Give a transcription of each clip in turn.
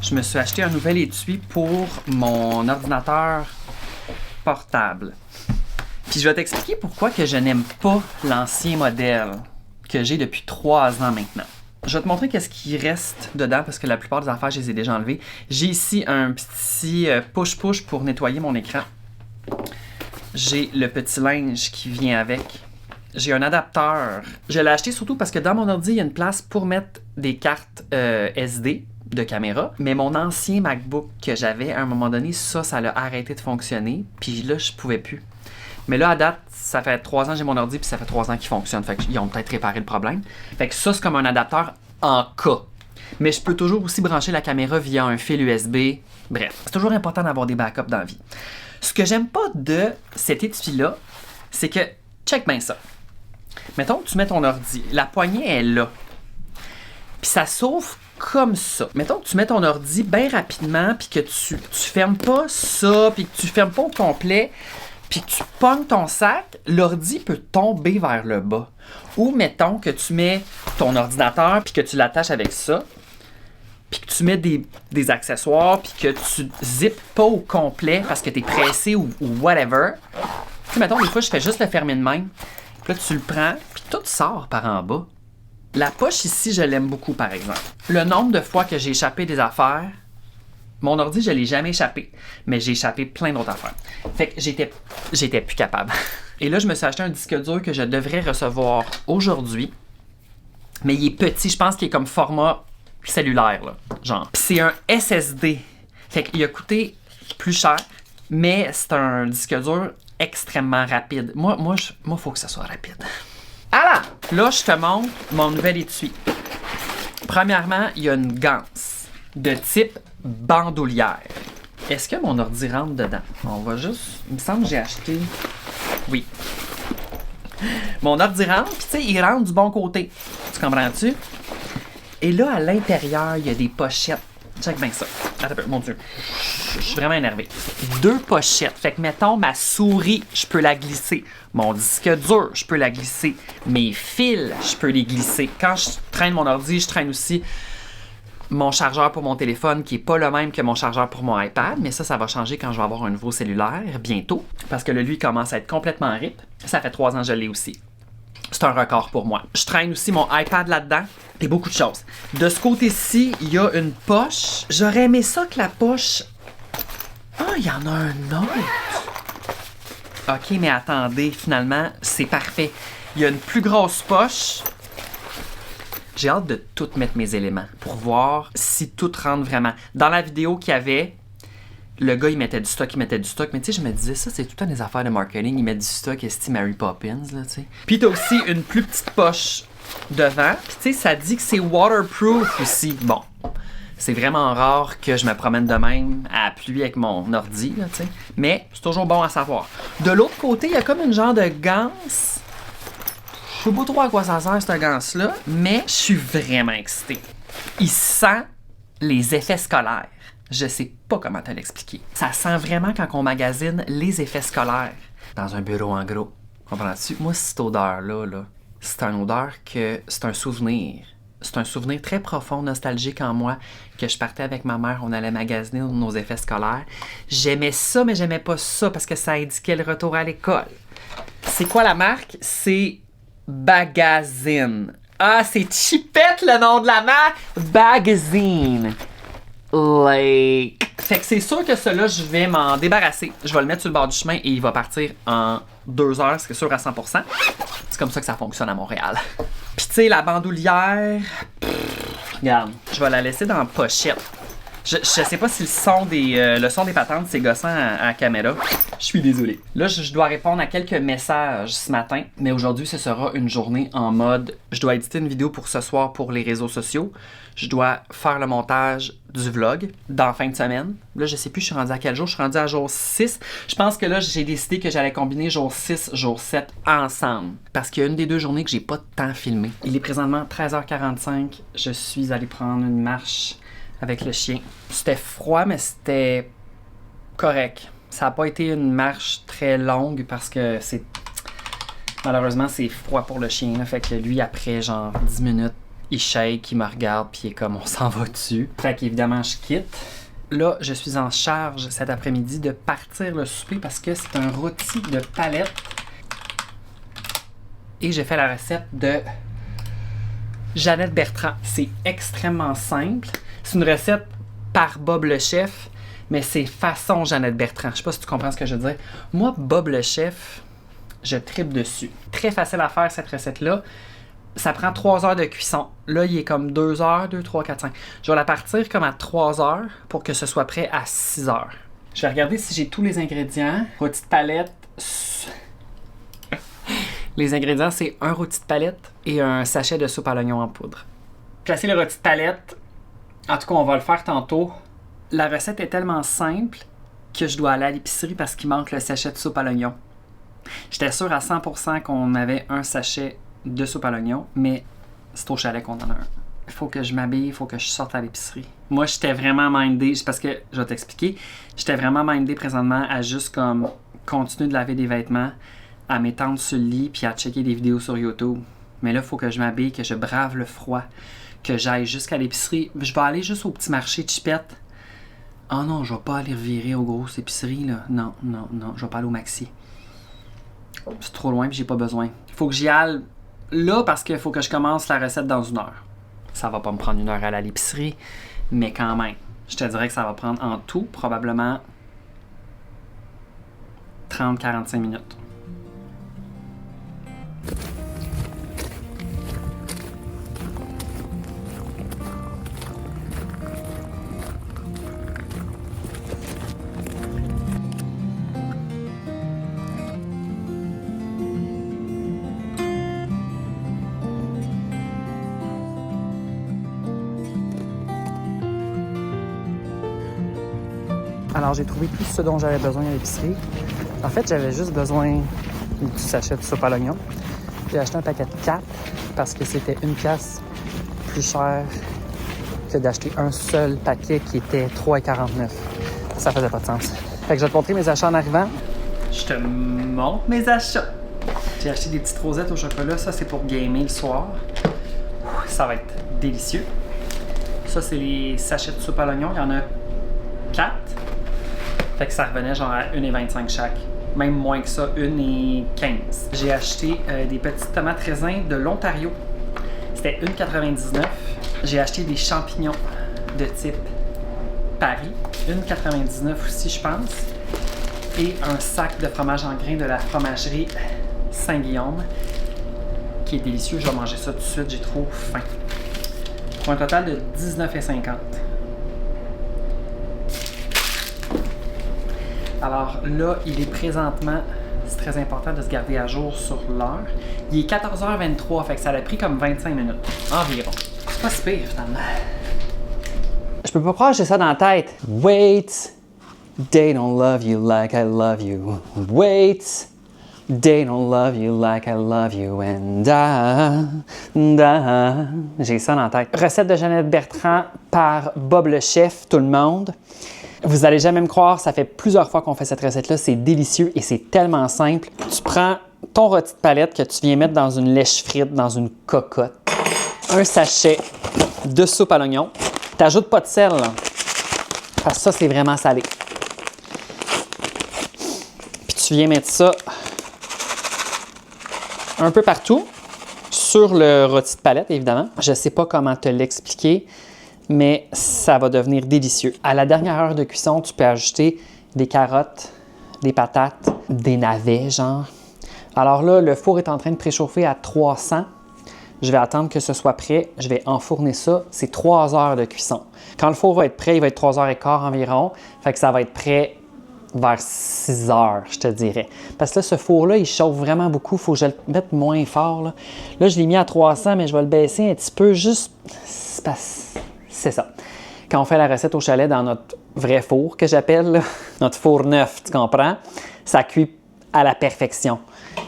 je me suis acheté un nouvel étui pour mon ordinateur portable. Puis je vais t'expliquer pourquoi que je n'aime pas l'ancien modèle que j'ai depuis 3 ans maintenant. Je vais te montrer qu'est-ce qui reste dedans parce que la plupart des affaires, je les ai déjà enlevées. J'ai ici un petit push-push pour nettoyer mon écran. J'ai le petit linge qui vient avec. J'ai un adapteur. Je l'ai acheté surtout parce que dans mon ordi, il y a une place pour mettre des cartes SD de caméra. Mais mon ancien MacBook que j'avais, à un moment donné, ça l'a arrêté de fonctionner. Puis là, je pouvais plus. Mais là, à date, ça fait 3 ans que j'ai mon ordi, puis ça fait 3 ans qu'il fonctionne. Fait qu'ils ont peut-être réparé le problème. Fait que ça, c'est comme un adapteur en cas. Mais je peux toujours aussi brancher la caméra via un fil USB. Bref, c'est toujours important d'avoir des backups dans la vie. Ce que j'aime pas de cet étui-là, c'est que, check bien ça. Mettons que tu mets ton ordi, la poignée est là. Puis ça s'ouvre comme ça. Mettons que tu mets ton ordi bien rapidement, puis que tu fermes pas ça, puis que tu fermes pas au complet, puis que tu pognes ton sac, l'ordi peut tomber vers le bas. Ou mettons que tu mets ton ordinateur, puis que tu l'attaches avec ça, puis que tu mets des accessoires, puis que tu zippes pas au complet parce que tu es pressé ou whatever. Tu sais, mettons, des fois, je fais juste le fermer de même. Puis là, tu le prends, puis tout sort par en bas. La poche ici, je l'aime beaucoup, par exemple. Le nombre de fois que j'ai échappé des affaires, mon ordi, je l'ai jamais échappé, mais j'ai échappé plein d'autres affaires. Fait que j'étais plus capable. Et là, je me suis acheté un disque dur que je devrais recevoir aujourd'hui, mais il est petit, je pense qu'il est comme format cellulaire, là, genre. Puis c'est un SSD. Fait qu'il a coûté plus cher, mais c'est un disque dur extrêmement rapide. Moi, faut que ça soit rapide. Alors, là, je te montre mon nouvel étui. Premièrement, il y a une ganse de type bandoulière. Est-ce que mon ordi rentre dedans? On va juste... Il me semble que j'ai acheté... Oui. Mon ordi rentre, puis tu sais, il rentre du bon côté. Tu comprends-tu? Et là, à l'intérieur, il y a des pochettes. Check bien ça. Attends un peu, mon Dieu. Je suis vraiment énervé. 2 pochettes. Fait que, mettons, ma souris, je peux la glisser. Mon disque dur, je peux la glisser. Mes fils, je peux les glisser. Quand je traîne mon ordi, je traîne aussi mon chargeur pour mon téléphone, qui n'est pas le même que mon chargeur pour mon iPad. Mais ça va changer quand je vais avoir un nouveau cellulaire, bientôt. Parce que lui, il commence à être complètement rip. Ça fait 3 ans que je l'ai aussi. C'est un record pour moi. Je traîne aussi mon iPad là-dedans et beaucoup de choses. De ce côté-ci, il y a une poche. J'aurais aimé ça que la poche... Ah, il y en a un autre. OK, mais attendez, finalement, c'est parfait. Il y a une plus grosse poche. J'ai hâte de tout mettre mes éléments pour voir si tout rentre vraiment. Dans la vidéo qu'il y avait... Le gars, il mettait du stock, mais tu sais, je me disais, ça, c'est tout le temps des affaires de marketing. Il met du stock, est-ce Mary Poppins, là, tu sais. Puis t'as aussi une plus petite poche devant. Puis tu sais, ça dit que c'est waterproof aussi. Bon, c'est vraiment rare que je me promène de même à la pluie avec mon ordi, là, tu sais. Mais c'est toujours bon à savoir. De l'autre côté, il y a comme une genre de ganse. Je sais pas trop à quoi ça sert, cette ganse-là, mais je suis vraiment excitée. Il sent les effets scolaires. Je sais pas comment te l'expliquer. Ça sent vraiment quand on magasine les effets scolaires dans un bureau en gros. Comprends-tu? Moi, cette odeur-là, c'est une odeur que c'est un souvenir. C'est un souvenir très profond, nostalgique en moi, que je partais avec ma mère, on allait magasiner nos effets scolaires. J'aimais ça, mais j'aimais pas ça parce que ça indiquait le retour à l'école. C'est quoi la marque? C'est Bagazine. Ah, c'est cheapette le nom de la marque! Bagazine. Fait que c'est sûr que celui-là, je vais m'en débarrasser. Je vais le mettre sur le bord du chemin et il va partir en 2 heures, c'est sûr à 100%. C'est comme ça que ça fonctionne à Montréal. Puis tu sais, la bandoulière, regarde, je vais la laisser dans la pochette. Je sais pas si le son des patentes, c'est gossant à la caméra. Je suis désolé. Là, je dois répondre à quelques messages ce matin, mais aujourd'hui, ce sera une journée en mode... Je dois éditer une vidéo pour ce soir pour les réseaux sociaux. Je dois faire le montage du vlog dans la fin de semaine. Là, je sais plus, je suis rendu à quel jour. Je suis rendu à jour 6. Je pense que là, j'ai décidé que j'allais combiner jour 6, jour 7 ensemble. Parce qu'il y a une des 2 journées que j'ai pas de temps filmé. Il est présentement 13h45. Je suis allé prendre une marche avec le chien. C'était froid, mais c'était correct. Ça n'a pas été une marche très longue parce que malheureusement, c'est froid pour le chien. Là. Fait que lui, après genre 10 minutes, Il shake, il me regarde, puis il est comme on s'en va dessus. Fait qu'évidemment, je quitte. Là, je suis en charge cet après-midi de partir le souper parce que c'est un rôti de palette. Et j'ai fait la recette de Jeannette Bertrand. C'est extrêmement simple. C'est une recette par Bob le chef, mais c'est façon Jeannette Bertrand. Je sais pas si tu comprends ce que je veux dire. Moi, Bob le chef, je tripe dessus. Très facile à faire cette recette-là. Ça prend 3 heures de cuisson. Là, il est comme 2 heures, 2, 3, 4, 5. Je vais la partir comme à 3 heures pour que ce soit prêt à 6 heures. Je vais regarder si j'ai tous les ingrédients. Rôti de palette. Les ingrédients, c'est un rôti de palette et un sachet de soupe à l'oignon en poudre. Placer le rôti de palette. En tout cas, on va le faire tantôt. La recette est tellement simple que je dois aller à l'épicerie parce qu'il manque le sachet de soupe à l'oignon. J'étais sûr à 100% qu'on avait un sachet de soupe à l'oignon, mais c'est au chalet qu'on en a un. Il faut que je m'habille, il faut que je sorte à l'épicerie. Moi, j'étais vraiment mindé, parce que, je vais t'expliquer, j'étais vraiment mindé présentement à juste comme continuer de laver des vêtements, à m'étendre sur le lit, puis à checker des vidéos sur YouTube. Mais là, il faut que je m'habille, que je brave le froid, que j'aille jusqu'à l'épicerie. Je vais aller juste au petit marché de Chipette. Oh non, je vais pas aller revirer aux grosses épiceries, là. Non, je vais pas aller au Maxi. C'est trop loin, puis j'ai pas besoin. Il faut que j'y aille là parce qu'il faut que je commence la recette dans 1 heure. Ça va pas me prendre 1 heure à aller à l'épicerie, mais quand même, je te dirais que ça va prendre en tout probablement 30-45 minutes. Alors, j'ai trouvé tout ce dont j'avais besoin à l'épicerie. En fait, j'avais juste besoin du sachet de soupe à l'oignon. J'ai acheté un paquet de 4 parce que c'était 1 pièce plus cher que d'acheter un seul paquet qui était 3,49. Ça faisait pas de sens. Fait que je vais te montrer mes achats en arrivant. Je te montre mes achats. J'ai acheté des petites rosettes au chocolat. Ça, c'est pour gamer le soir. Ça va être délicieux. Ça, c'est les sachets de soupe à l'oignon. Il y en a 4. Fait que ça revenait genre à 1,25 chaque. Même moins que ça, 1,15. J'ai acheté des petites tomates raisins de l'Ontario. C'était 1,99. J'ai acheté des champignons de type Paris. 1,99 aussi, je pense. Et un sac de fromage en grains de la fromagerie Saint-Guillaume, qui est délicieux. Je vais manger ça tout de suite, j'ai trop faim. Pour un total de 19,50. Alors là, il est présentement, c'est très important de se garder à jour sur l'heure. Il est 14h23, fait que ça a pris comme 25 minutes environ. C'est pas si pire finalement. Je peux pas croire que j'ai ça dans la tête. Wait, they don't love you like I love you. Wait, they don't love you like I love you. And j'ai ça dans la tête. Recette de Jeannette Bertrand par Bob le chef, tout le monde. Vous allez jamais me croire, ça fait plusieurs fois qu'on fait cette recette-là. C'est délicieux et c'est tellement simple. Tu prends ton rôti de palette que tu viens mettre dans une lèche frite, dans une cocotte. Un sachet de soupe à l'oignon. Tu n'ajoutes pas de sel, là, parce que ça, c'est vraiment salé. Puis tu viens mettre ça un peu partout, sur le rôti de palette, évidemment. Je ne sais pas comment te l'expliquer, mais ça va devenir délicieux. À la dernière heure de cuisson, tu peux ajouter des carottes, des patates, des navets, genre. Alors là, le four est en train de préchauffer à 300. Je vais attendre que ce soit prêt. Je vais enfourner ça. C'est 3 heures de cuisson. Quand le four va être prêt, il va être 3h15 environ. Fait que ça va être prêt vers 6 heures, je te dirais. Parce que là, ce four-là, il chauffe vraiment beaucoup. Il faut que je le mette moins fort. Là, je l'ai mis à 300, mais je vais le baisser un petit peu juste... C'est ça. Quand on fait la recette au chalet dans notre vrai four, que j'appelle, notre four neuf, tu comprends? Ça cuit à la perfection.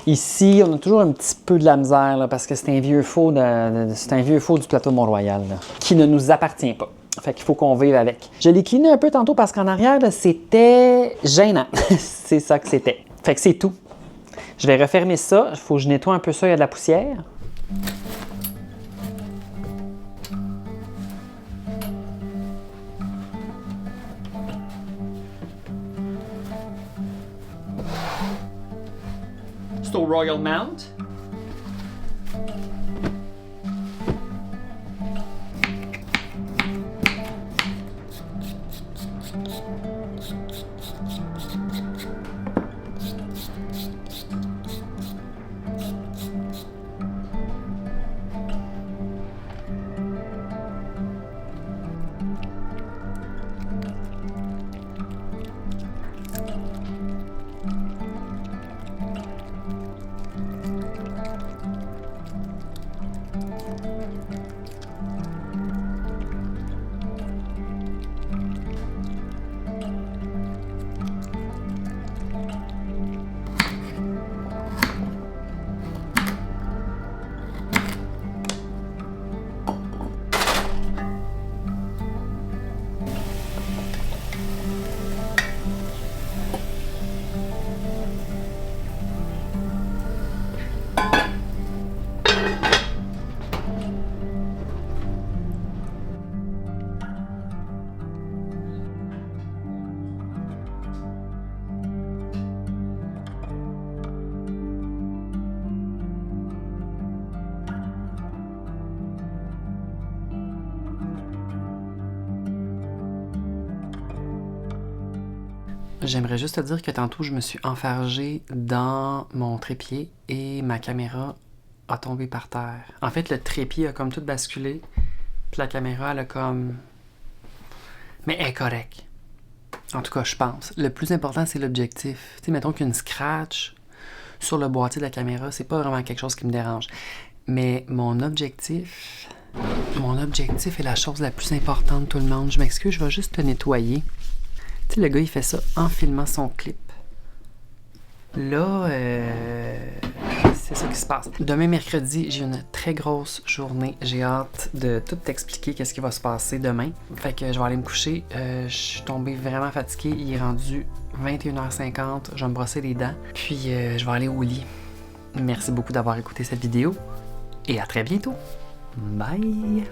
Ici, on a toujours un petit peu de la misère là, parce que c'est un vieux four du plateau de Mont-Royal là, qui ne nous appartient pas. Fait qu'il faut qu'on vive avec. Je l'ai cleané un peu tantôt parce qu'en arrière, là, c'était gênant. C'est ça que c'était. Fait que c'est tout. Je vais refermer ça. Il faut que je nettoie un peu ça, il y a de la poussière. C'est au Royal Mount. J'aimerais juste te dire que tantôt, je me suis enfargé dans mon trépied et ma caméra a tombé par terre. En fait, le trépied a comme tout basculé, puis la caméra, elle a comme... Mais elle est correcte. En tout cas, je pense. Le plus important, c'est l'objectif. Tu sais, mettons qu'une scratch sur le boîtier de la caméra, c'est pas vraiment quelque chose qui me dérange. Mais mon objectif est la chose la plus importante, tout le monde. Je m'excuse, je vais juste te nettoyer. Tu sais, le gars, il fait ça en filmant son clip. Là, c'est ça qui se passe. Demain, mercredi, j'ai une très grosse journée. J'ai hâte de tout t'expliquer qu'est-ce qui va se passer demain. Fait que je vais aller me coucher. Je suis tombée vraiment fatiguée. Il est rendu 21h50. Je vais me brosser les dents. Puis, je vais aller au lit. Merci beaucoup d'avoir écouté cette vidéo. Et à très bientôt. Bye!